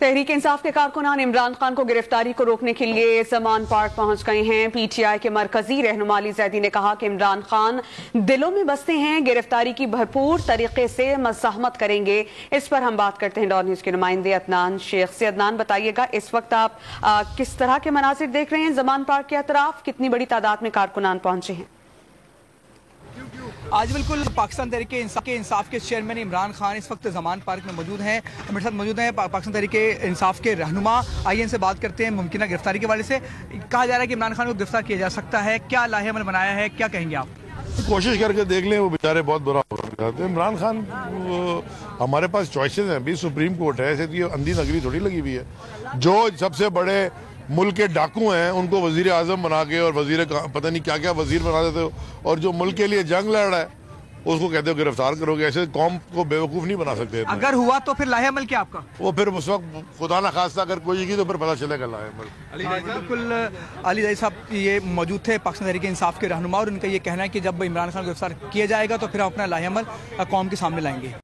तहरीक इंसाफ के कारकुनान इमरान खान को गिरफ्तारी को रोकने के लिए जमान पार्क पहुंच गए हैं। पीटीआई के मरकजी रहनुमा अली जैदी ने कहा कि इमरान खान दिलों में बसते हैं, गिरफ्तारी की भरपूर तरीके से मज़ाहमत करेंगे। इस पर हम बात करते हैं डॉन न्यूज़ के नुमाइंदे अदनान शेख से। अदनान, बताइएगा इस वक्त आप किस तरह के मनाजिर देख रहे हैं जमान पार्क के अतराफ, कितनी बड़ी तादाद में कारकुनान पहुंचे हैं? आज बिल्कुल पाकिस्तान तहरीक इंसाफ के चेयरमैन इमरान खान इस वक्त जमान पार्क में मौजूद हैं। मेरे साथ मौजूद हैं पाकिस्तान तहरीक इंसाफ के रहनुमा। आइए इनसे बात करते हैं मुमकिन गिरफ्तारी के हवाले से। कहा जा रहा है कि इमरान खान को गिरफ्तार किया जा सकता है, क्या लाहेअमल बनाया है, क्या कहेंगे आप? कोशिश करके देख लें, वो बेचारे बहुत बुरा हो। इमरान खान हमारे पास चॉइसेस हैं, अभी सुप्रीम कोर्ट है, ऐसे तो अंधी नगरी थोड़ी लगी हुई है। जो सबसे बड़े मुल्क के डाकू हैं उनको वजीर आजम बना के और वजीर पता नहीं क्या क्या वजीर बना देते हो, और जो मुल्क के लिए जंग लड़ रहा है उसको कहते हो गिरफ्तार करोगे। ऐसे कौम को बेवकूफ़ नहीं बना सकते। अगर हुआ तो फिर लाहेअमल क्या आपका? वो फिर उस वक्त खुदा ना खास्ता अगर कोई की तो फिर पता चलेगा लाहेअमल। बिल्कुल अली जैदी साहब ये मौजूद थे पाकिस्तान तहरीक इंसाफ के रहनुमा, और उनका ये कहना है कि जब इमरान खान को गिरफ्तार किया जाएगा तो फिर हम अपना लाहेअमल कौम के सामने लाएंगे।